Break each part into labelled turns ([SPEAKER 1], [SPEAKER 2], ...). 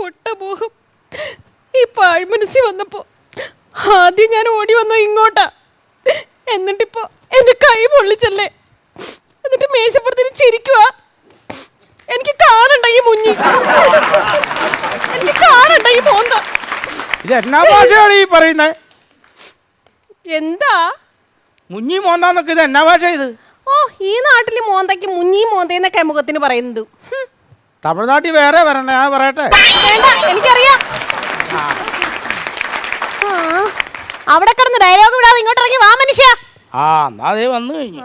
[SPEAKER 1] പൊട്ടമോഹം ഈ പാഴ്മനസ്സിൽ വന്നപ്പോ ആദ്യം ഞാൻ ഓടി വന്ന ഇങ്ങോട്ടാ. എന്നിട്ടിപ്പോ എന്റെ കൈ പൊള്ളിച്ചല്ലേ. എന്നിട്ട് മേശപ്പുറത്തിന് ചിരിക്കുക. എനിക്ക് കാണണ്ട ഈ മുഞ്ഞി, എനിക്ക് കാണണ്ട ഈ മോന്ത.
[SPEAKER 2] ഇത് എന്നാ ഭാഷയാണ് ഈ പറയുന്നത്?
[SPEAKER 1] എന്താ
[SPEAKER 2] മുഞ്ഞി മോന്താന്നൊക്കെ ഇത് എന്നാ ഭാഷ ഇത്?
[SPEAKER 1] ഓ, ഈ നാട്ടില് മോന്തയ്ക്ക് മുഞ്ഞി മോന്തേന്നൊക്കെ മുഖത്തിന് പറയുന്നത്.
[SPEAKER 2] തമിഴ്നാട്ടിൽ വേറെ വരണ്ടേ? ഞാൻ പറയട്ടെ.
[SPEAKER 1] എനിക്കറിയാം. അവിടെ കിടന്ന് ഡയലോഗ് വിടാതെ ഇങ്ങോട്ട് ഇറങ്ങി വാ മനുഷ്യ.
[SPEAKER 2] എന്നാ അതേ വന്നു കഴിഞ്ഞു.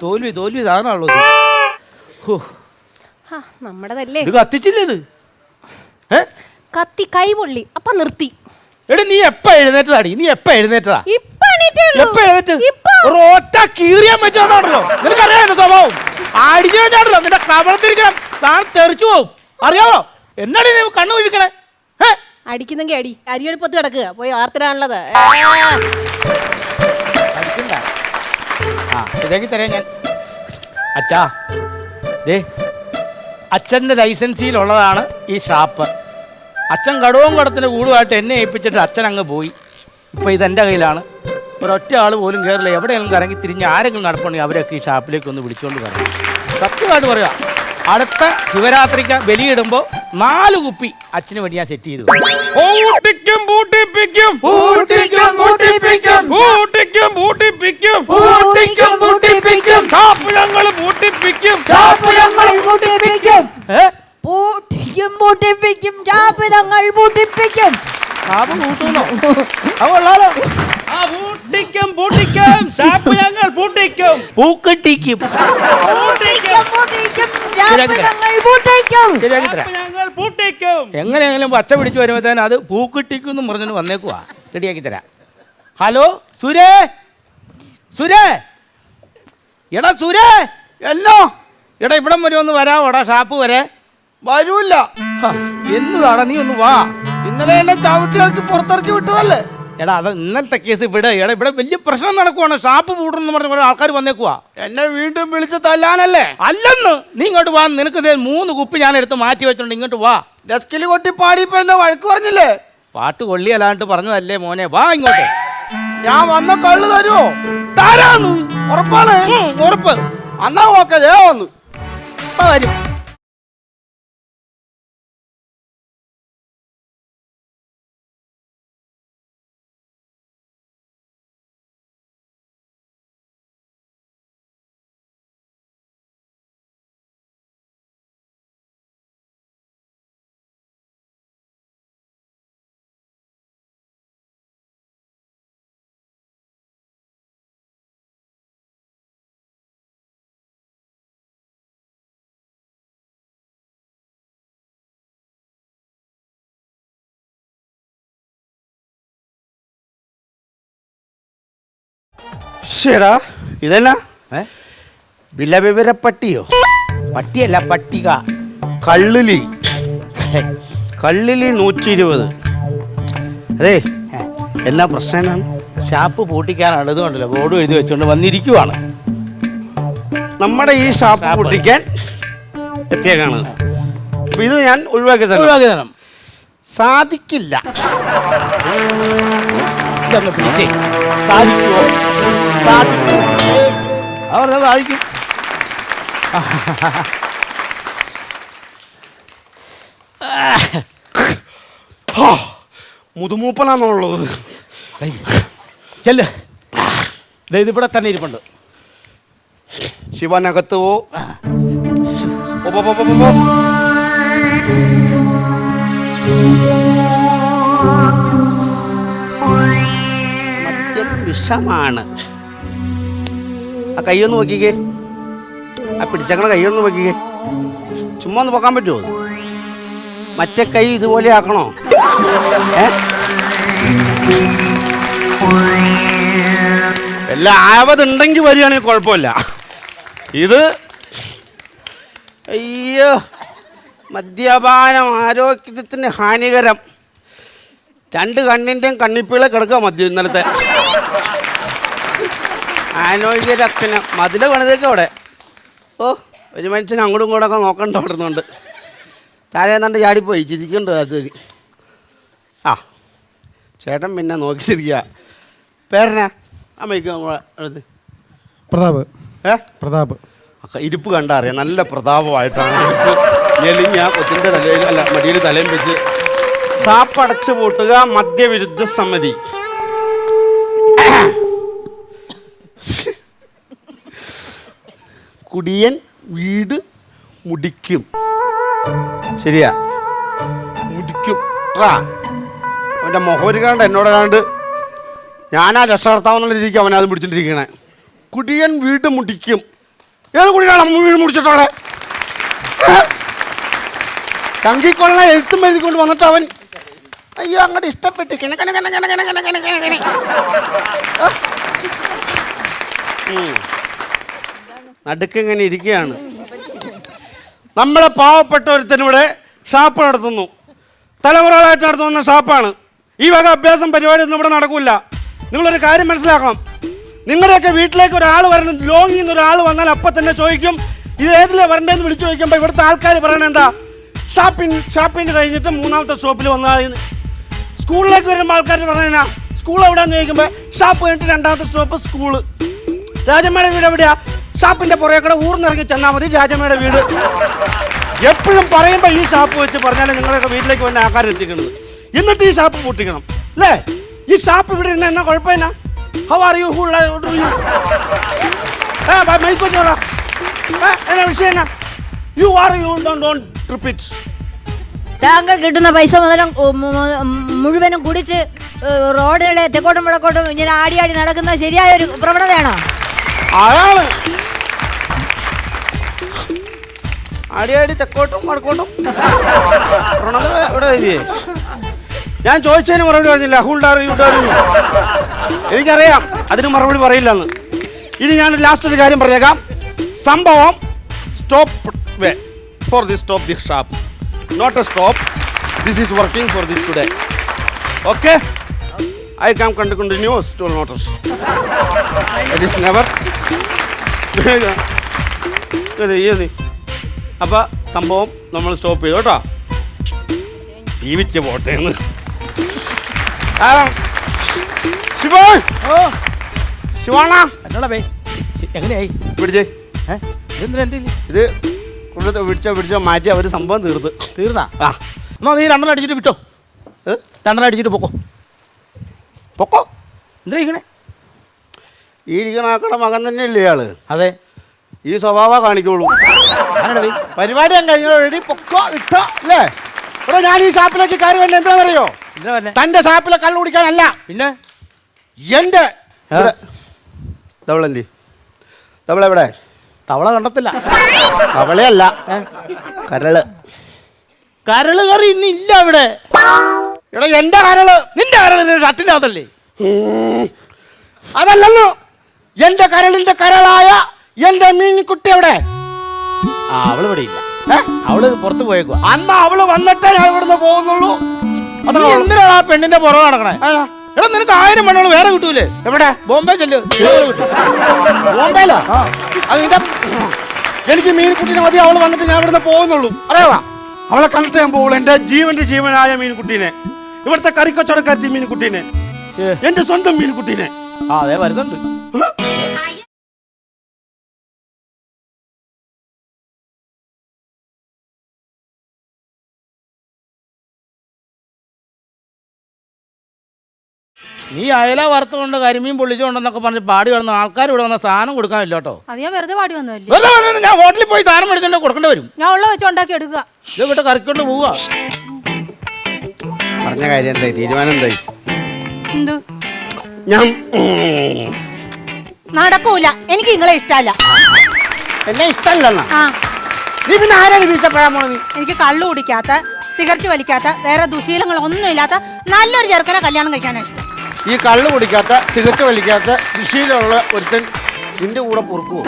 [SPEAKER 2] തോൽവി തോൽവി താനാണല്ലോ.
[SPEAKER 1] നമ്മടതല്ലേ.
[SPEAKER 2] ഇത് കത്തിച്ചില്ലേ? ഇത്
[SPEAKER 1] കത്തി കൈ പൊള്ളി അപ്പൊ നിർത്തി.
[SPEAKER 2] എടി നീ എപ്പ എഴുന്നേറ്റതാടി? നീ എപ്പ എഴുന്നേറ്റതാ? ഒറ്റ കീറിയാൻ പറ്റാണല്ലോ. നിനക്കറിയാമോ സ്വഭാവം? അടിച്ചു വെച്ചാണല്ലോ നിന്റെ കവളത്തിരിക്കണം. താൻ തെറിച്ചു പോവും, അറിയാവോ? എന്നാടി നീ കണ്ണു വീഴിക്കണേ?
[SPEAKER 1] അടിക്കുന്നെങ്കിൽ അടി. അരിയെടുപ്പത്ത് കിടക്കുക പോയി വാർത്തരാണുള്ളത്.
[SPEAKER 2] ശരിയാക്കി തരാം ഞാൻ. അച്ഛാ ദേ, അച്ഛൻ്റെ ലൈസൻസിലുള്ളതാണ് ഈ ഷാപ്പ്. അച്ഛൻ കടവും കടത്തിന് കൂടുമായിട്ട് എന്നെ ഏൽപ്പിച്ചിട്ട് അച്ഛൻ അങ്ങ് പോയി. ഇപ്പോൾ ഇതെൻ്റെ കയ്യിലാണ്. ഒരൊറ്റ ആൾ പോലും കയറില്ല. എവിടെയെങ്കിലും കറങ്ങി തിരിഞ്ഞ് ആരെങ്കിലും നടപ്പുണ്ടെങ്കിൽ അവരൊക്കെ ഈ ഷാപ്പിലേക്ക് ഒന്ന് വിളിച്ചുകൊണ്ട് വരണം. സത്യമായിട്ട് പറയുക, അടുത്ത ശിവരാത്രിക്ക് ബലിയിടുമ്പോൾ 4 കുപ്പി അച്ഛന് വേണ്ടി ഞാൻ സെറ്റ് ചെയ്തു. എങ്ങനെയെങ്കിലും പച്ച പിടിച്ച് വരുമ്പോഴത്തേനും അത് പൂക്കിട്ടിക്കും എന്ന് പറഞ്ഞിട്ട് വന്നേക്കുവാ. റെഡിയാക്കി തരാം. ഹലോ സുരേ, സുരേ, എടാ സുരേ, എല്ലോ എടാ ഇവിടം വരെ ഒന്ന് വരാവോടാ, ഷാപ്പ് വരെ.
[SPEAKER 3] വരൂല്ല.
[SPEAKER 2] എന്നതാടാ, നീ ഒന്ന് വാ.
[SPEAKER 3] ഇന്നലെ എന്നെ ചവിട്ടിയിറക്കി പുറത്തിറക്കി വിട്ടതല്ലേ?
[SPEAKER 2] എടാ അത് ഇന്നലത്തെ കേസ് ഇവിടെ. എടാ ഇവിടെ വലിയ പ്രശ്നം നടക്കുവാണ്. ഷാപ്പ് പൂട്ടണമെന്ന് പറഞ്ഞ ആൾക്കാർ വന്നേക്കുവാ.
[SPEAKER 3] എന്നെ വീണ്ടും വിളിച്ച് തല്ലാനല്ലേ?
[SPEAKER 2] അല്ലെന്ന്. നീ ഇങ്ങോട്ട് വാ. നിനക്ക് 3 കുപ്പി ഞാൻ എടുത്ത് മാറ്റി വെച്ചോണ്ട് ഇങ്ങോട്ട് വാ.
[SPEAKER 3] ഡെസ്കിൽ കൊട്ടി പാടിയപ്പോ എന്നെ വഴക്ക് പറഞ്ഞില്ലേ?
[SPEAKER 2] പാട്ട് കൊള്ളിയല്ലാണ്ട് പറഞ്ഞതല്ലേ മോനെ. വാ ഇങ്ങോട്ട്.
[SPEAKER 3] ഞാൻ വന്ന കള്ള് തരുമോ?
[SPEAKER 2] തരാന്ന്.
[SPEAKER 3] ഉറപ്പാണ്?
[SPEAKER 2] ഉറപ്പ്.
[SPEAKER 3] എന്നാ ഓക്കെ, വന്നു
[SPEAKER 2] വരും.
[SPEAKER 3] ശരാ ഇതല്ല വിലവിവരപ്പട്ടിയോ?
[SPEAKER 2] പട്ടിയല്ല, പട്ടിക.
[SPEAKER 3] കള്ളിലി 120. അതെ, എന്നാ പ്രശ്നം?
[SPEAKER 2] ഷാപ്പ് പൂട്ടിക്കാനാണ്. ഇതുകൊണ്ടല്ലോ ബോർഡ് എഴുതി വെച്ചോണ്ട് വന്നിരിക്കുവാണ്.
[SPEAKER 3] നമ്മുടെ ഈ ഷാപ്പ് പൂട്ടിക്കാൻ എത്തിയേക്കാണ്. ഇത് ഞാൻ ഒഴിവാക്കി തരണം. സാധിക്കില്ല.
[SPEAKER 2] സാധിക്കുമോ?
[SPEAKER 3] സാധിക്കും.
[SPEAKER 2] അവരുടെ സാധിക്കും.
[SPEAKER 3] മുതുമൂപ്പനാന്നുള്ളത്.
[SPEAKER 2] ചെല്ല്, ഇതിവിടെ തന്നെ ഇരിപ്പുണ്ട്.
[SPEAKER 3] ശിവനകത്ത് പോ. മദ്യം വിഷമാണ്. ആ കൈയൊന്ന് നോക്കിക്കേ. ആ പിടിച്ചങ്ങനെ കൈയൊന്ന് നോക്കിക്കേ. ചുമ്മാ ഒന്ന് പോക്കാൻ പറ്റുമോ? മറ്റേ കൈ ഇതുപോലെ ആക്കണോ? എല്ലാം ആവതുണ്ടെങ്കിൽ വരികയാണെങ്കിൽ കുഴപ്പമില്ല. ഇത് അയ്യോ, മദ്യപാനം ആരോഗ്യത്തിന് ഹാനികരം. 2 കണ്ണിൻ്റെയും കണ്ണിപ്പീളെ കിടക്കുക മദ്യം ഇന്നലത്തെ ആനോഗ്യ രക്ഷന് മതില് പണിതൊക്കെ അവിടെ. ഓ ഒരു മനുഷ്യൻ അങ്ങോട്ടും ഇങ്ങോട്ടൊക്കെ നോക്കണ്ട ഓടുന്നുണ്ട്. താഴെ എന്നാണ്ട് ചാടിപ്പോയി ചിരിക്കണ്ടോ അത്. ആ ചേട്ടൻ പിന്നെ നോക്കി ചിരിക്കുക. പേരനാ അമ്മയ്ക്ക് അടുത്ത്
[SPEAKER 4] പ്രതാപ്. പ്രതാപ്.
[SPEAKER 3] ഇരിപ്പ് കണ്ടറിയാം, നല്ല പ്രതാപമായിട്ടാണ് ഇരിപ്പ്. ഞെളിഞ്ഞ കൊച്ചിൻ്റെ തലയിൽ അല്ല മടിയിൽ തലയും വെച്ച്. സാപ്പടച്ചു പൂട്ടുക മദ്യവിരുദ്ധ സമിതി. കുടിയൻ വീട് മുടിക്കും. ശരിയാ, മുടിക്കും. അവൻ്റെ മുഖവരിക്കാണ്ട് എന്നോടാണ്ട് ഞാനാ രക്ഷകർത്താവെന്നുള്ള രീതിക്ക് അവനത് പിടിച്ചിട്ടിരിക്കണേ. കുടിയൻ വീട് മുടിക്കും. ഏത് കുടിയാണ് വീട് മുടിച്ചിട്ടോളെ? ചങ്കിക്കൊള്ള എഴുത്തും എഴുതിക്കൊണ്ട് വന്നിട്ട് അവൻ അയ്യോ അങ്ങോട്ട് ഇഷ്ടപ്പെട്ട് നടുക്കിങ്ങനെ ഇരിക്കുകയാണ്. നമ്മളെ പാവപ്പെട്ട ഒരുത്തനിവിടെ ഷാപ്പ് നടത്തുന്നു. തലമുറകളായിട്ട് നടത്തുന്ന ഷാപ്പാണ്. ഈ വക അഭ്യാസം പരിപാടിയൊന്നും ഇവിടെ നടക്കില്ല. നിങ്ങളൊരു കാര്യം മനസ്സിലാക്കണം. നിങ്ങളുടെയൊക്കെ വീട്ടിലേക്ക് ഒരാൾ വരണം, ലോങ്ങിൽ നിന്ന് ഒരാൾ വന്നാൽ അപ്പം തന്നെ ചോദിക്കും ഇത് ഏതിലെ വരണ്ടേന്ന് വിളിച്ചു ചോദിക്കുമ്പോൾ ഇവിടുത്തെ ആൾക്കാർ പറയണത് എന്താ? ഷാപ്പിന് കഴിഞ്ഞിട്ട് 3ാമത്തെ സ്റ്റോപ്പിൽ വന്നാൽ. സ്കൂളിലേക്ക് വരുമ്പോൾ ആൾക്കാർ പറഞ്ഞാ സ്കൂൾ എവിടെയാന്ന് ചോദിക്കുമ്പോൾ ഷാപ്പ് കഴിഞ്ഞിട്ട് 2ാമത്തെ സ്റ്റോപ്പ് സ്കൂള്. രാജമ്മയുടെ വീട് എവിടെയാ? ഷാപ്പിന്റെ പുറകെ ഊർന്നിറങ്ങി ചെന്നാൽ മതി രാജമ്മയുടെ വീട്. എപ്പോഴും പറയുമ്പോൾ ഈ ഷാപ്പ് വെച്ച് പറഞ്ഞാൽ നിങ്ങളൊക്കെ വീട്ടിലേക്ക് വേണ്ട ആൾക്കാർ എത്തിക്കുന്നത്. എന്നിട്ട് ഈ ഷാപ്പ് പൂട്ടിക്കണം അല്ലേ? ഈ ഷാപ്പ് ഇവിടെ ഇരുന്ന എന്നാ കുഴപ്പമില്ല. How are you, who are you? മൈക്കോച്ചോളാ എന്നാ വിഷയം എന്നാ? You are you don't repeat.
[SPEAKER 5] താങ്കൾ കിട്ടുന്ന പൈസ മുഴുവനും കുടിച്ച് റോഡുകളെ തെക്കോട്ടും വടക്കോട്ടും ഇങ്ങനെ ആടി നടക്കുന്ന ശരിയായ ഒരു പ്രവണതയാണോ?
[SPEAKER 3] അയാള് ആടിയാടി തെക്കോട്ടും വടക്കോട്ടും ഇവിടെ വരികയെ. ഞാൻ ചോദിച്ചതിന് മറുപടി പറഞ്ഞില്ല. എനിക്കറിയാം അതിന് മറുപടി പറയില്ലെന്ന്. ഇനി ഞാൻ ലാസ്റ്റ് ഒരു കാര്യം പറഞ്ഞേക്കാം. സംഭവം stop way for this stop the shop, not a stop. This is working for this today. Okay, I come continue to notice. It is never. അപ്പം സംഭവം നമ്മൾ സ്റ്റോപ്പ് ചെയ്തു കേട്ടോ. ജീവിച്ച് പോട്ടെ എന്ന്. ശിവാണ
[SPEAKER 2] എങ്ങനെയായി
[SPEAKER 3] പിടിച്ചേ. ഇത് പിടിച്ചോ മാറ്റി അവർ സംഭവം തീർന്നാ? ആ
[SPEAKER 2] എന്നാ നീ 2 അടിച്ചിട്ട് വിട്ടോ. 2 അടിച്ചിട്ട് പൊക്കോ. എന്തിനാ ഇരിക്കണേ?
[SPEAKER 3] ഈ ഇരിക്കണാക്കണ മകൻ തന്നെയല്ലേ ഇയാള്?
[SPEAKER 2] അതെ,
[SPEAKER 3] ഈ സ്വഭാവ കാണിക്കോളൂ. പരിപാടി ഞാൻ കഴിഞ്ഞ പൊക്കോ ഇട്ടോ അല്ലേ? ഇവിടെ ഞാൻ ഈ ഷാപ്പിലേക്ക് കയറി വേണ്ട എന്താണെന്നറിയോ? തന്റെ ഷാപ്പിലെ കള്ളു കുടിക്കാനല്ല, പിന്നെ എന്റെ തവളല്ലേ. തവള എവിടെ?
[SPEAKER 2] തവള കണ്ടത്തില്ല.
[SPEAKER 3] തവളയല്ല, കരള്.
[SPEAKER 2] കരള് കറി ഇന്നില്ല ഇവിടെ.
[SPEAKER 3] എടാ എന്റെ കരള്.
[SPEAKER 2] നിന്റെ കരള് ഷട്ടിന്റെ അകത്തല്ലേ?
[SPEAKER 3] അതല്ലല്ലോ, എന്റെ കരളിന്റെ കരളായ എന്റെ മീൻകുട്ടി എവിടെ?
[SPEAKER 2] അവള് ഇവിടെ ഇല്ല. അവള് പുറത്ത് പോയേക്കുവാ.
[SPEAKER 3] അന്ന് അവള് വന്നിട്ടേ ഞാൻ ഇവിടുന്ന് പോകുന്നുള്ളൂ.
[SPEAKER 2] എന്തിനാണ് ആ പെണ്ണിന്റെ പുറകെ നടക്കണേ? എടാ നിനക്ക് 1000 പെണ്ണുകൾ വേറെ കിട്ടൂലേ?
[SPEAKER 3] എവിടെ?
[SPEAKER 2] ബോംബെ ചെല്ലു.
[SPEAKER 3] ബോംബെയിലാ? എനിക്ക് മീൻകുട്ടീനെ മതി. അവള് വന്നിട്ട് ഞാൻ ഇവിടുന്ന് പോകുന്നുള്ളൂ. അറിയാവാ, അവളെ കണ്ടിട്ട് ഞാൻ പോകുള്ളൂ. എന്റെ ജീവന്റെ ജീവനായ മീൻകുട്ടീനെ, ഇവിടുത്തെ കറിക്കച്ചവടക്കാരത്തി മീൻകുട്ടീനെ, എന്റെ സ്വന്തം മീൻകുട്ടീനെ.
[SPEAKER 2] അതെ വരുന്നുണ്ട്. നീ അയല വറുത്തുകൊണ്ട് കരിമീൻ പൊള്ളിച്ചുകൊണ്ടെന്നൊക്കെ പറഞ്ഞ് പാടി വന്ന ആൾക്കാർ ഇവിടെ വന്ന സാധനം കൊടുക്കാനില്ല കേട്ടോ.
[SPEAKER 1] അത് ഞാൻ വെറുതെ പാടി വന്നല്ലേ.
[SPEAKER 2] ഞാൻ ഹോട്ടലിൽ പോയി സാധനം മേടിച്ചോണ്ട് കൊടുക്കേണ്ടി വരും.
[SPEAKER 1] ഞാൻ ഉള്ള വെച്ച് ഉണ്ടാക്കി എടുക്കുക.
[SPEAKER 2] ഇത് വിട്ട് കറിക്കൊണ്ട് പോവുക.
[SPEAKER 3] പറഞ്ഞ കാര്യം എന്തായി? തീരുമാനം എന്തായി?
[SPEAKER 1] എന്ത്?
[SPEAKER 3] ഞാൻ
[SPEAKER 1] നടക്കൂല. എനിക്ക് നിങ്ങളെ ഇഷ്ടമല്ല.
[SPEAKER 3] എന്നെ ഇഷ്ടമല്ലെന്നാ?
[SPEAKER 1] ആ,
[SPEAKER 3] നീ പിന്നെ ആരാണ് തിരിച്ചപ്പെടാൻ പോണത്?
[SPEAKER 1] എനിക്ക് കള്ളു കുടിക്കാത്ത, സിഗരറ്റ് വലിക്കാത്ത, വേറെ ദുശീലങ്ങളൊന്നും ഇല്ലാത്ത നല്ലൊരു ചെറുക്കനെ കല്യാണം കഴിക്കാനാണ് ഇഷ്ടം.
[SPEAKER 3] ഈ കള്ളു കുടിക്കാത്ത, സിഗരറ്റ് വലിക്കാത്ത, ദുശീലമുള്ള ഒരുത്തൻ നിന്റെ കൂടെ പൊറുക്കുവോ?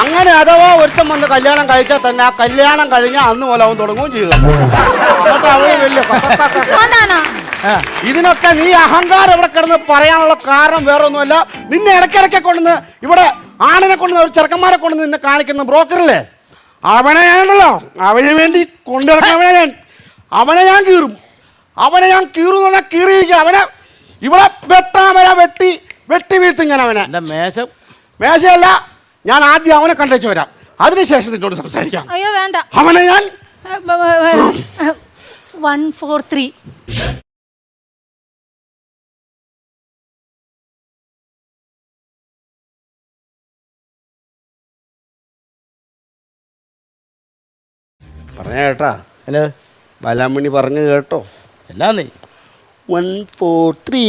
[SPEAKER 3] അങ്ങനെ അഥവാ ഒരുത്തം വന്ന് കല്യാണം കഴിച്ചാൽ തന്നെ ആ കല്യാണം കഴിഞ്ഞാൽ അന്ന് പോലെ അവൻ തുടങ്ങുകയും ചെയ്തു. എന്നിട്ട് അവന് വലിയ
[SPEAKER 1] അതാണോ?
[SPEAKER 3] ഇതിനൊക്കെ നീ അഹങ്കാരം ഇവിടെ കിടന്ന് പറയാനുള്ള കാരണം വേറൊന്നുമല്ല. നിന്നെ ഇടയ്ക്കിടയ്ക്ക് കൊണ്ടുവന്ന് ഇവിടെ ആണിനെ കൊണ്ടുവന്ന് ഒരു ചെറുക്കന്മാരെ കൊണ്ടുവന്ന് നിന്നെ കാണിക്കുന്ന ബ്രോക്കറില്ലേ, അവനെ ഞാനുണ്ടല്ലോ, അവന് വേണ്ടി കൊണ്ടുനടക്കവനെ അവനെ ഞാൻ കീറും. അവനെ ഞാൻ കീറും എന്ന് പറഞ്ഞാൽ കീറിയിരിക്കും. അവനെ ഇവിടെ വെട്ടാമര വെട്ടി വെട്ടി വീഴ്ത്തും ഞാൻ അവനെ. മേശയല്ല, ഞാൻ ആദ്യം അവനെ കണ്ടേച്ചു വരാം, അതിനുശേഷം നിന്നോട് സംസാരിക്കാം.
[SPEAKER 1] അയ്യോ വേണ്ട,
[SPEAKER 3] അവനെ ഞാൻ
[SPEAKER 1] 143.
[SPEAKER 3] പറഞ്ഞ കേട്ടാ?
[SPEAKER 2] ഹലോ,
[SPEAKER 3] ബാലാമണി പറഞ്ഞു കേട്ടോ?
[SPEAKER 2] എന്നാന്നേ
[SPEAKER 3] 143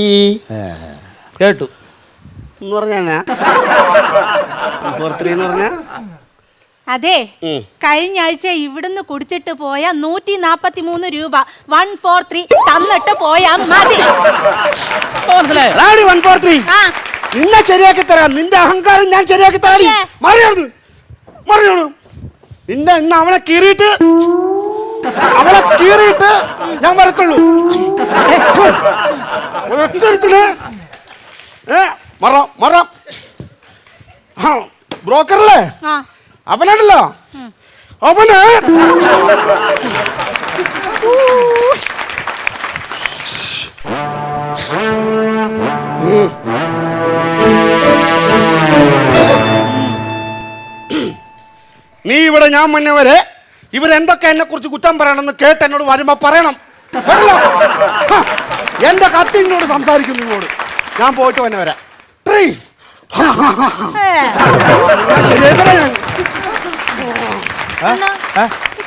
[SPEAKER 2] കേട്ടു
[SPEAKER 3] എന്ന് പറഞ്ഞാ 143 എന്ന് പറഞ്ഞാ
[SPEAKER 1] അതെ, കഴിഞ്ഞ ആഴ്ച ഇവിടുന്ന് കുടിച്ചിട്ട് പോയ 143 രൂപ 143 തന്നിട്ട് പോയാ മതി.
[SPEAKER 3] മനസ്സിലായോ? 143 നിന്നെ ശരിയാക്കി തരാം. നിന്റെ അഹങ്കാരം ഞാൻ ശരിയാക്കി തരാം. മറിയോളൂ നിന്നെ ഇന്ന് അവളെ കീറിയിട്ട് ഞാൻ വരത്തുള്ളൂ. ബ്രോക്കറല്ലേ അവനാണല്ലോ, അവന് നീ ഇവിടെ ഞാൻ മുന്നേ വരെ ഇവരെന്തൊക്കെ എന്നെ കുറിച്ച് കുറ്റം പറയണമെന്ന് കേട്ട് എന്നോട് വരുമ്പോ പറയണം. എന്റെ കത്തി നിന്നോട് സംസാരിക്കും. നിന്നോട് ഞാൻ പോയിട്ട് വന്നെ വരാം.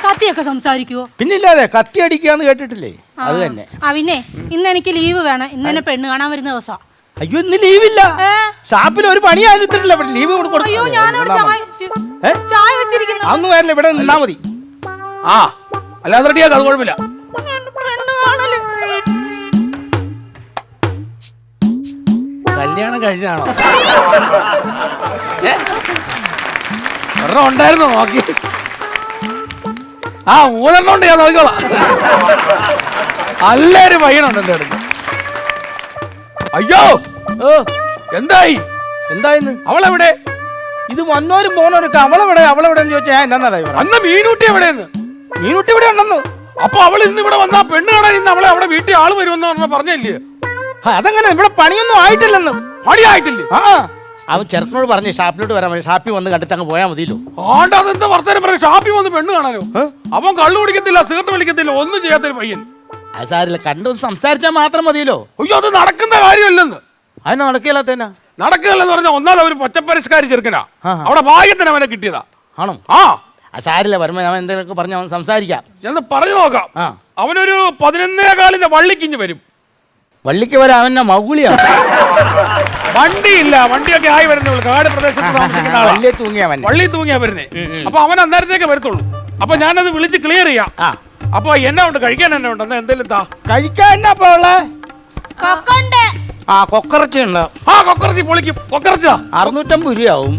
[SPEAKER 1] കത്തിയൊക്കെ സംസാരിക്കുവോ?
[SPEAKER 2] പിന്നില്ലാതെ കത്തി അടിക്കാന്ന് കേട്ടിട്ടില്ലേ? അത് തന്നെ.
[SPEAKER 1] പിന്നെ ഇന്ന് എനിക്ക് ലീവ് വേണം. ഇന്ന് എന്നെ പെണ്ണ് കാണാൻ വരുന്ന ദിവസം.
[SPEAKER 2] അയ്യോ, ഇന്ന് ലീവില്ല. ഷാപ്പിൽ ഒരു പണി ആയിരുന്നില്ല. ലീവ്
[SPEAKER 1] അയ്യോ, ഞാനവിടെ ചായ വെച്ചിരിക്കുന്നു.
[SPEAKER 2] അന്ന് വരില്ല, ഇവിടെ നിന്നാ മതി.
[SPEAKER 6] ആ അല്ലാതെ റെഡിയാക്കാം, അത് കുഴപ്പമില്ല.
[SPEAKER 2] കല്യാണം കഴിഞ്ഞാണോ?
[SPEAKER 6] ഒരെണ്ണം ഉണ്ടായിരുന്നു, നോക്കി. ആ 3 ഉണ്ട്, ഞാൻ നോക്കിക്കോളാം. നല്ലൊരു പയ്യനുണ്ട് എൻ്റെ അടുത്ത്. അയ്യോ, എന്തായി?
[SPEAKER 2] എന്തായിന്ന്?
[SPEAKER 6] അവളെവിടെ?
[SPEAKER 2] ഇത് വന്നോരും പോണോരൊക്കെ അവളെവിടെ അവളെവിടെന്ന് ചോദിച്ചാൽ ഞാൻ എന്നാ
[SPEAKER 6] അന്ന് മീനൂട്ടി എവിടെയെന്ന്?
[SPEAKER 2] മീനൂട്ടി ഇവിടെ ഉണ്ടെന്ന്.
[SPEAKER 6] അപ്പൊ അവൾ ഇന്ന് ഇവിടെ വന്നാ പെണ്ണ് കാണാൻ ഇന്ന് അവളെ അവിടെ വീട്ടിൽ ആള് വരുമെന്ന് പറഞ്ഞില്ലേ?
[SPEAKER 2] അതങ്ങനെ ഇവിടെ പണിയൊന്നും ആയിട്ടില്ലെന്ന്.
[SPEAKER 6] പണിയായിട്ടില്ലേ?
[SPEAKER 2] അവൻ ചെറുക്കനോട് പറഞ്ഞു ഷാപ്പിലോട്ട് വരാൻ മതി, ഷാപ്പിൽ വന്ന് കണ്ടിട്ട് അങ്ങ് പോയാൽ മതിയല്ലോ.
[SPEAKER 6] ആണ്ട് അതെന്താ വർത്തമാനം പറയാം? ഷാപ്പിൽ വന്ന് പെണ്ണ് കാണാനോ? അവൻ കള്ളു കുടിക്കത്തില്ല, സിഗരറ്റ് വലിക്കത്തില്ല, ഒന്നും ചെയ്യാത്തൊരു പയ്യൻ.
[SPEAKER 2] അത് സാരില്ല, കണ്ടു സംസാരിച്ചാൽ മാത്രം മതിയല്ലോ.
[SPEAKER 6] അയ്യോ, അത് നടക്കുന്ന കാര്യമല്ലെന്ന്.
[SPEAKER 2] അതിന് നടക്കില്ലാത്തന്നെ.
[SPEAKER 6] നടക്കുകയല്ലെന്ന് പറഞ്ഞാൽ ഒന്നാമത് ഒരു പച്ചപ്പരിഷ്കാരി ചെറുക്കനാ, അവിടെ ഭാഗ്യത്തിന് അവനെ കിട്ടിയതാ.
[SPEAKER 2] ആണോ?
[SPEAKER 6] ആ
[SPEAKER 2] സാരില്ല, വരുമ്പോ ഞാൻ എന്തെങ്കിലുമൊക്കെ പറഞ്ഞ് അവൻ സംസാരിക്കാം.
[SPEAKER 6] എന്ന് പറഞ്ഞു നോക്കാം. അവനൊരു 11:15 വള്ളിക്കിഞ്ഞ് വരും.
[SPEAKER 2] വള്ളിക്ക് വരാൻ അവന്റെ മൗലിയാണ്.
[SPEAKER 6] വണ്ടിയില്ല, വണ്ടിയൊക്കെ ആയി വരുന്നുള്ളൂ. കാട് പ്രദേശത്ത് വള്ളി തൂങ്ങിയാ വരുന്നേ. അപ്പൊ അവൻ അന്നേരത്തേക്ക് വരത്തുള്ളൂ. അപ്പൊ ഞാനത് വിളിച്ച് ക്ലിയർ ചെയ്യാം. അപ്പൊ എന്നാ ഉണ്ട് കഴിക്കാൻ? എന്നാ ഉണ്ട്? എന്തെങ്കിലും താ
[SPEAKER 2] കഴിക്കാൻ. എന്നാ കൊക്കറച്ചി ഉണ്ട്.
[SPEAKER 6] ആ കൊക്കറച്ചി പൊളിക്കും. കൊക്കറച്ചാ
[SPEAKER 2] 650 രൂപയാവും.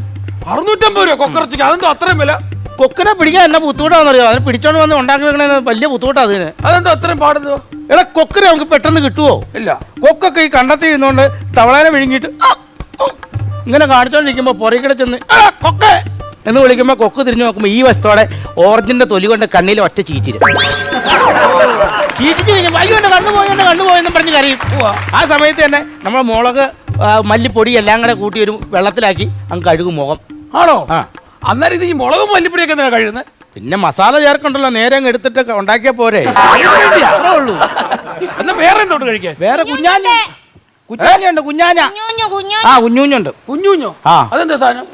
[SPEAKER 6] 650 രൂപ കൊക്കറച്ചിക്ക്? അതെന്തോ അത്രയും വില?
[SPEAKER 2] കൊക്കിനെ പിടിക്കാൻ എന്നാ ബുദ്ധിമുട്ടാണെന്നറിയോ? അതിന് പിടിച്ചോണ്ട് വന്ന് ഉണ്ടാക്കി വെക്കണ വലിയ ബുദ്ധിമുട്ടാ അതിന്.
[SPEAKER 6] അതെന്തോ അത്രയും പാടുന്നതോ?
[SPEAKER 2] എടാ, കൊക്കിനെ നമുക്ക് പെട്ടെന്ന് കിട്ടുവോ?
[SPEAKER 6] ഇല്ല.
[SPEAKER 2] കൊക്കൊക്കെ ഈ കണ്ടെത്തി ഇരുന്നോണ്ട് തവളേനെ വിഴുങ്ങിയിട്ട് ഇങ്ങനെ കാണിച്ചോണ്ടിരിക്കുമ്പോ പുറകിടെ ചെന്ന് കൊക്കെ എന്ന് വിളിക്കുമ്പോ കൊക്ക് തിരിഞ്ഞു നോക്കുമ്പോ ഈ വശത്തോടെ ഓറഞ്ചിന്റെ തൊലി കൊണ്ട് കണ്ണിൽ ഒറ്റ ചീച്ചിര് കഴിഞ്ഞു. അയ്യോ, എന്റെ കണ്ണുപോയെന്നും പറഞ്ഞ് കരയും. ആ സമയത്ത് തന്നെ നമ്മളെ മുളക് മല്ലിപ്പൊടി എല്ലാം കൂടെ കൂട്ടി ഒരു വെള്ളത്തിലാക്കി അങ്ങ് കഴുകും മുഖം.
[SPEAKER 6] ആണോ? അന്നേരം ഇത് ഈ മുളകും മല്ലിപ്പൊടിയൊക്കെ എന്തിനാ കഴിയുന്നത്?
[SPEAKER 2] പിന്നെ മസാല ചേർക്കണ്ടല്ലോ, നേരെ അങ്ങ് എടുത്തിട്ട് ഉണ്ടാക്കിയാ പോരെ. അത്രേ ഉള്ളൂ.
[SPEAKER 6] എന്നാ വേറെ എന്തോട്ട് കഴിക്കാൻ?
[SPEAKER 2] വേറെ കുഞ്ഞാഞ്ഞുണ്ട്. കുഞ്ഞുഞ്ഞുണ്ട്.
[SPEAKER 6] കുഞ്ഞുഞ്ഞോ? അതെന്താ സാധനം?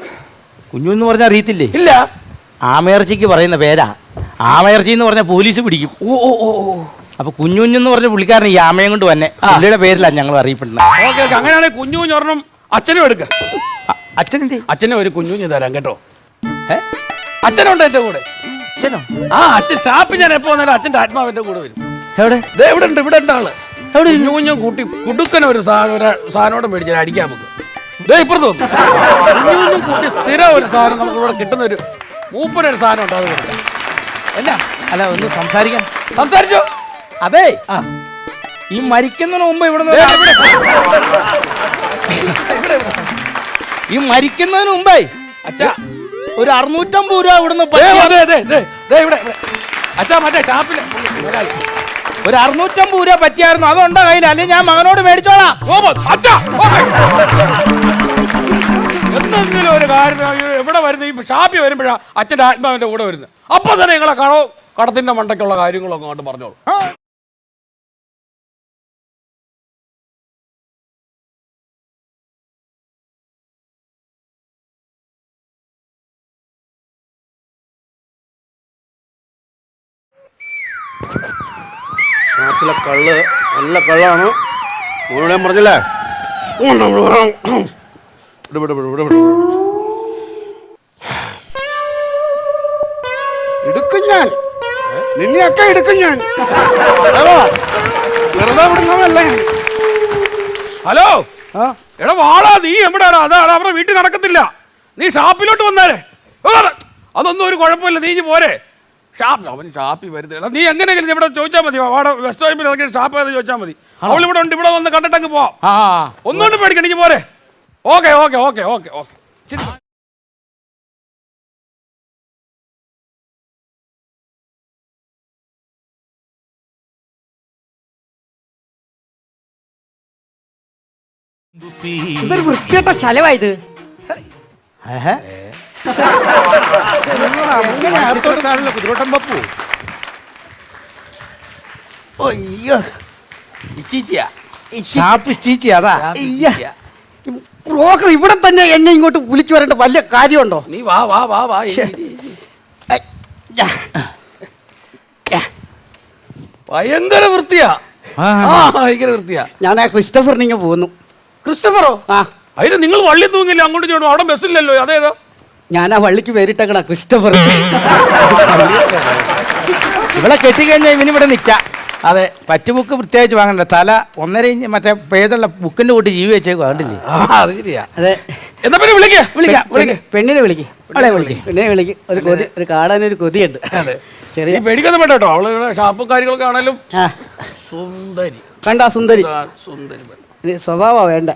[SPEAKER 2] കുഞ്ഞു എന്ന് പറഞ്ഞാൽ അറിയത്തില്ലേ?
[SPEAKER 6] ഇല്ല.
[SPEAKER 2] ആമയിറച്ചിക്ക് പറയുന്ന പേരാ. ആമയിറച്ചി എന്ന് പറഞ്ഞാൽ പോലീസ് പിടിക്കും. അപ്പൊ കുഞ്ഞുഞ്ഞെന്ന് പറഞ്ഞ പുള്ളിക്കാരൻ ഈ ആമയും കൊണ്ട് തന്നെ പുള്ളിയുടെ പേരിലാണ് ഞങ്ങൾ അറിയപ്പെടുന്നത്.
[SPEAKER 6] ഓക്കെ, അങ്ങനെയാണെങ്കിൽ കുഞ്ഞുഞ്ഞ് ഒരെണ്ണം അച്ഛനും എടുക്ക. അച്ഛനെ ഒരു കുഞ്ഞുഞ്ഞ് തരാം കേട്ടോ. അച്ഛനുണ്ട് എന്റെ കൂടെ.
[SPEAKER 2] അച്ഛനോ?
[SPEAKER 6] ആ, അച്ഛൻ ഷാപ്പിൽ ഞാൻ എപ്പോ വന്നാലും അച്ഛന്റെ ആത്മാവിന്റെ കൂടെ വരും.
[SPEAKER 2] എവിടെ?
[SPEAKER 6] ഇവിടെ ഉണ്ട് ആള്. കുഞ്ഞുഞ്ഞും കൂട്ടി കുടുക്കന ഒരു സാധനോടെ മേടിച്ചാൽ അടിക്കാൻ നമുക്ക്. ഇപ്പുറത്ത് കുഞ്ഞൊന്നും കൂട്ടി സ്ഥിരം ഒരു സാധനം നമുക്ക് ഇവിടെ കിട്ടുന്ന ഒരു മൂപ്പരൊരു സാധനം ഉണ്ട്. അത് കൊടുക്കാം. എന്നാ
[SPEAKER 2] അല്ല ഒന്ന് സംസാരിക്കാൻ
[SPEAKER 6] സംസാരിച്ചോ?
[SPEAKER 2] അതെ ഈ മരിക്കുന്നതിന് മുമ്പ് ഈ മരിക്കുന്നതിന് മുമ്പേ
[SPEAKER 6] അച്ഛാ
[SPEAKER 2] ഒരു 650 രൂപ ഇവിടുന്ന്
[SPEAKER 6] ഇവിടെ അച്ഛാ മറ്റേ ഷാപ്പില്
[SPEAKER 2] ഒരു 650 രൂപ പറ്റിയായിരുന്നു. അതുണ്ടോ കയ്യിൽ? അല്ലെങ്കിൽ ഞാൻ മകനോട് മേടിച്ചോളാം.
[SPEAKER 6] എന്തെങ്കിലും ഒരു കാര്യം എവിടെ വരുന്ന ഈ ഷാപ്പിൽ വരുമ്പോഴാ അച്ഛൻ്റെ ആത്മാവിന്റെ കൂടെ വരുന്നത്. അപ്പൊ തന്നെ നിങ്ങളെ കടത്തിന്റെ മണ്ടയ്ക്കുള്ള കാര്യങ്ങളൊക്കെ അങ്ങോട്ട് പറഞ്ഞോളൂ.
[SPEAKER 3] നാട്ടിലെ കള്ള് നല്ല കള്ളാണ്. മോനോട് ഞാൻ പറഞ്ഞില്ലേ എടുക്കും ഞാൻ, നിന്നെയൊക്കെ എടുക്കും ഞാൻ. വെറുതെ വിടുന്നതല്ലേ.
[SPEAKER 6] ഹലോ എടാ വാടാ, നീ എവിടെയാടാ? അതാണ് അവരുടെ വീട്ടിൽ നടക്കത്തില്ല. നീ ഷാപ്പിലോട്ട് വന്നേരെ. അതൊന്നും ഒരു കുഴപ്പമില്ല, നീ പോരെ. അവൻ ഷാപ്പിൽ വരുന്നില്ല. നീ എങ്ങനെയെങ്കിലും ഇവിടെ ചോദിച്ചാൽ മതി. വാട വെസ്റ്റ് ടൈമിൽ ഇറങ്ങി ഷാപ്പ് ഏത് ചോദിച്ചാൽ മതി. അവൾ ഇവിടെ ഉണ്ട്, ഇവിടെ വന്ന് കണ്ടിട്ടങ്ങ് പോവാം. ഒന്നുകൊണ്ട് പേടിക്കണം, നീ പോരെ. Okay okay okay okay okay.
[SPEAKER 7] ഇതൊരു വൃത്തികെട്ട സ്ഥലമായത്.
[SPEAKER 2] കുതിരോട്ടം പപ്പു
[SPEAKER 7] ബ്രോക്കർ ഇവിടെ തന്നെ എന്നെ ഇങ്ങോട്ട് വിളിച്ചു വരേണ്ട വലിയ കാര്യമുണ്ടോ?
[SPEAKER 6] നീ വാ വാ വാ വാ. ഭയങ്കര വൃത്തിയാ. ഭയങ്കര വൃത്തിയാ.
[SPEAKER 7] ഞാൻ ആ ക്രിസ്റ്റഫറിനിങ്ങ് പോന്നു.
[SPEAKER 6] ക്രിസ്റ്റഫറോ?
[SPEAKER 7] ആ
[SPEAKER 6] അതിന് നിങ്ങൾ വള്ളി തൂങ്ങില്ല അങ്ങോട്ട് ചെയ്യണോ? അവിടെ ബസ്സില്ലല്ലോ. അതേതോ?
[SPEAKER 7] ഞാൻ ആ വള്ളിക്ക് പേരിട്ടേക്കണ ക്രിസ്റ്റഫർ.
[SPEAKER 2] ഇവിടെ കെട്ടിക്കഴിഞ്ഞാൽ ഇവനിവിടെ നിൽക്കാം. അതെ, പറ്റുബുക്ക് പ്രത്യേകിച്ച് വാങ്ങണ്ട. തല 1.5 ഇഞ്ച് മറ്റേ പേജുള്ള ബുക്കിന്റെ കൂട്ടി ജീവി വെച്ചേക്ക് കണ്ടില്ലേ?
[SPEAKER 6] അത് ശരിയാ.
[SPEAKER 7] അതെ,
[SPEAKER 6] എന്നാ പിന്നെ വിളിക്കാം.
[SPEAKER 7] പെണ്ണിനെ വിളിക്ക്. പെണ്ണിനെ വിളിക്ക്. ഒരു കൊതി, ഒരു കാണാനൊരു കൊതിയുണ്ട്.
[SPEAKER 6] ചെറിയ പേടിക്കൊന്നും വേണ്ട കേട്ടോ. അവള് ഷാപ്പും കാര്യങ്ങളൊക്കെ ആണേലും സുന്ദരി.
[SPEAKER 7] കണ്ടാ സുന്ദരി?
[SPEAKER 6] സുന്ദരി
[SPEAKER 7] സ്വഭാവ വേണ്ട.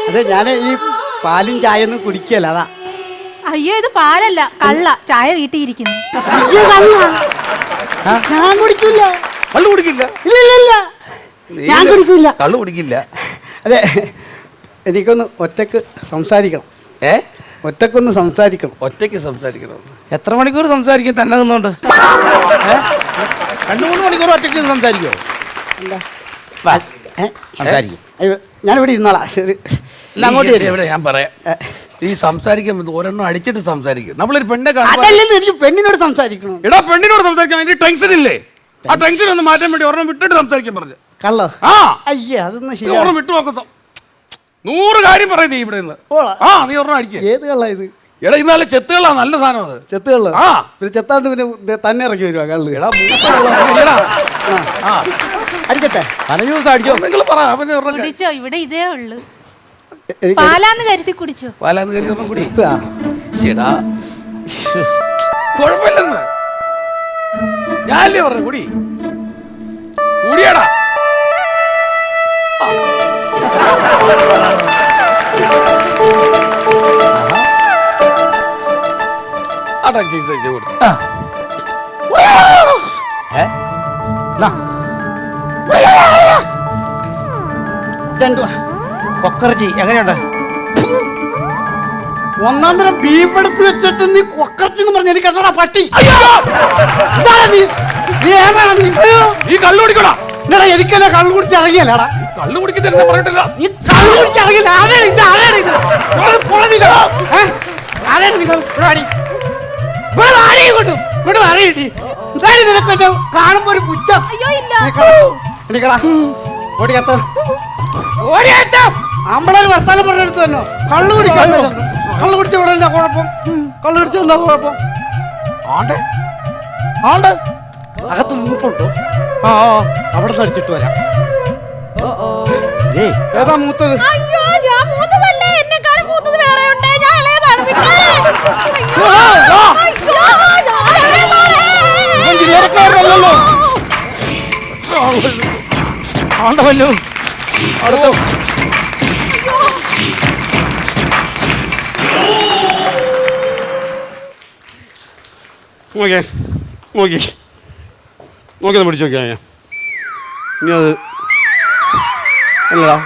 [SPEAKER 7] അതെ, ഞാൻ ഈ പാലും ചായ ഒന്നും കുടിക്കല്ല. അതാ.
[SPEAKER 1] അയ്യോ, ഇത് പാലല്ല, കള്ള. ചായ വീട്ടിയിരിക്കുന്നു.
[SPEAKER 7] ഞാൻ കുടിക്കില്ല.
[SPEAKER 6] കള്ളു കുടിക്കില്ല?
[SPEAKER 7] ഇല്ല, ഞാൻ കുടിക്കില്ല.
[SPEAKER 6] കള്ളു കുടിക്കില്ല.
[SPEAKER 7] അതെ, എനിക്കൊന്ന് ഒറ്റക്ക് സംസാരിക്കണം. ഒറ്റക്കൊന്ന് സംസാരിക്കണം.
[SPEAKER 6] ഒറ്റയ്ക്ക് സംസാരിക്കണം?
[SPEAKER 2] എത്ര മണിക്കൂർ സംസാരിക്കും തന്നെ നിന്നോണ്ട്? 2-3 മണിക്കൂർ ഒറ്റയ്ക്ക് സംസാരിക്കുമോ? സംസാരിക്കും.
[SPEAKER 7] ഞാനിവിടെ ഇരുന്നോളാം. ശരി,
[SPEAKER 6] അങ്ങോട്ട് എവിടെ ഞാൻ പറയാം. ഈ സംസാരിക്കാൻ ഒരെണ്ണം അടിച്ചിട്ട് സംസാരിക്കും. നമ്മളൊരു പെണ്ണെ
[SPEAKER 7] അതല്ലെന്ന് എനിക്ക് പെണ്ണിനോട് സംസാരിക്കണം.
[SPEAKER 6] എടാ, പെണ്ണിനോട് സംസാരിക്കാൻ അതിന്റെ ടെൻഷൻ ഇല്ലേ? ആ ടെൻഷൻ ഒന്ന് മാറ്റാൻ വേണ്ടി ഒരെണ്ണം വിട്ടിട്ട് സംസാരിക്കാൻ പറഞ്ഞു.
[SPEAKER 7] കള്ളോ?
[SPEAKER 6] ആ
[SPEAKER 7] അയ്യേ, അതൊന്നും ശരി.
[SPEAKER 6] ഒരെണ്ണം വിട്ടു നോക്കുന്നു. 100 കാര്യം പറയും നീ ഇവിടെ നിന്ന്. ആ നീ ഒരെണ്ണം അടിക്കുക.
[SPEAKER 7] ഏത് കള്ള ഇത്?
[SPEAKER 6] എടാ, ഇന്നാലെ ചെത്തുകളാ നല്ല സാധനം. അത്
[SPEAKER 7] ചെത്ത് കള്ള.
[SPEAKER 6] ആ
[SPEAKER 7] പിന്നെ ചെത്താണ്ട് പിന്നെ തന്നെ ഇറങ്ങി വരുവാ കള്ള്.
[SPEAKER 6] എടാ,
[SPEAKER 7] അടിക്കട്ടെ.
[SPEAKER 2] പല ജ്യൂസ് അടിച്ചോ?
[SPEAKER 6] നിങ്ങൾ പറ. അവന്
[SPEAKER 1] കുടിച്ചോ? ഇവിടെ ഇതേ ഉള്ളു. പാലാന്ന് കരുതി കുടിച്ചോ?
[SPEAKER 6] പാലാന്ന് കരുതി കുടി. ശരിടാ, കുഴപ്പമില്ലെന്ന് ഞാനല്ലേ പറഞ്ഞു. കുടി കുടിയടാ.
[SPEAKER 2] കൊക്കർച്ചി എങ്ങനെയുണ്ട്?
[SPEAKER 7] ഒന്നാം തരം ബീഫ് എടുത്ത് വെച്ചിട്ട് നീ കൊക്കർച്ചി എന്ന് പറഞ്ഞ എനിക്ക് എന്താ പട്ടി?
[SPEAKER 6] നീ കള്ളു കുടിക്കടാ.
[SPEAKER 7] എനിക്കല്ലേ കള്ളു കുടിച്ച് ഇറങ്ങിയല്ലേടാ?
[SPEAKER 6] കള്ളു കുടിക്കുന്ന പറഞ്ഞിട്ടില്ല.
[SPEAKER 7] നീ കള്ളു കുടിച്ച് ഇറങ്ങിയില്ല. കാണുമ്പോ ഒരു പുച്ഛം.
[SPEAKER 1] അയ്യോ, ഇല്ല.
[SPEAKER 7] എണീക്കടാ ഓടിക്കത്ത ആമ്പളൊരു വർത്താനം പറഞ്ഞെടുത്ത് തന്നെ കള്ളു കുടിക്കാൻ കള്ളു കുടിച്ച് ഇവിടെ എന്താ കുഴപ്പം കള്ളു കുടിച്ച് എന്താ കുഴപ്പം
[SPEAKER 2] ആണ്ട് ആണ്ട്
[SPEAKER 7] അകത്ത് മൂപ്പുണ്ടോ
[SPEAKER 2] ആ അവിടെ നിന്ന് അടിച്ചിട്ട് വരാം.
[SPEAKER 7] ഏതാ മൂത്തത്
[SPEAKER 1] അയ്യോ ഞാൻ മൂത്തതല്ലേ, എന്നെക്കാൾ മൂത്തത് വേറെ ഉണ്ട്. ഞാൻ ഇളയതാണ്. വിട്ടേ. അയ്യോ, അയ്യോ, ഞാൻ ഇളയതാണ്.
[SPEAKER 2] ഇവൻ ജില്ലക്കാരനല്ലല്ലോ. ആണ്ടവല്ലോ അടുത്ത
[SPEAKER 3] നോക്കിയേ നോക്കിയൊന്ന് പിടിച്ചു നോക്കിയാ ഞാൻ ഇനി അത് അല്ലടാ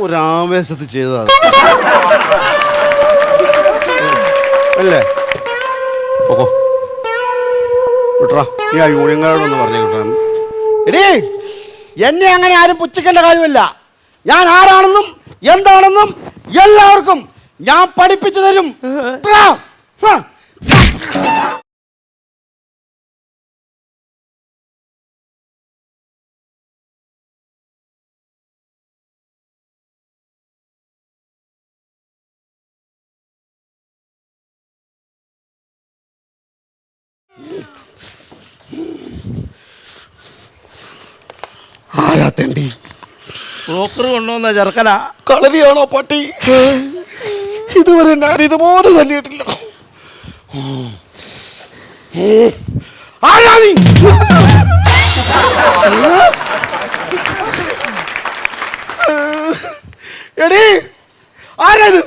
[SPEAKER 3] ഒരാവേശത്ത് ചെയ്തതാണ് അല്ലേ ഓക്കോ വിട്ടറാ നീ ആ യൂണിയൻകാരോടൊന്ന് പറഞ്ഞു കിട്ടാൻ. എടീ എന്നെ അങ്ങനെ ആരും പുച്ഛിക്കേണ്ട കാര്യമില്ല. ഞാൻ ആരാണെന്നും എന്താണെന്നും എല്ലാവർക്കും ഞാൻ പഠിപ്പിച്ചു തരും. ആരാ തെണ്ടി?
[SPEAKER 2] ബ്രോക്കർ കൊണ്ടുവന്ന ചെറുക്കന
[SPEAKER 3] കളരിയാണോ പട്ടി? ഇതുവരെ ഞാൻ ഇതുപോലെ തല്ലിയിട്ടില്ല. ആരാ നീ? എടീ ആരാ ഇത്?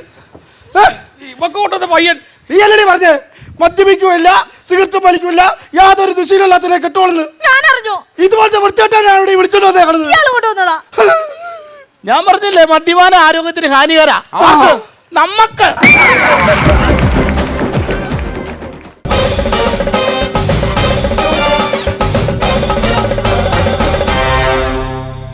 [SPEAKER 6] ഇവക്കോട്ടത്തെ പയ്യൻ
[SPEAKER 3] നീ അല്ലേ പറഞ്ഞേ മദ്യപിക്കൂല്ല, സിഗരറ്റ് വലിക്കൂല്ല, യാതൊരു ദുശീലല്ലാത്തതിനെ കെട്ടോളുന്നു.
[SPEAKER 1] ഞാൻ അറിഞ്ഞു.
[SPEAKER 3] ഇതുപോലത്തെ വൃത്തിയായിട്ടാണ് ഇവിടെ വിളിച്ചോണ്ട് വന്നേ കാണുന്നത്.
[SPEAKER 1] ഇയാൾ കൊണ്ടുവന്നതാ.
[SPEAKER 2] ഞാൻ പറഞ്ഞില്ലേ മദ്യപാന ആരോഗ്യത്തിന് ഹാനികരാ. നമുക്ക്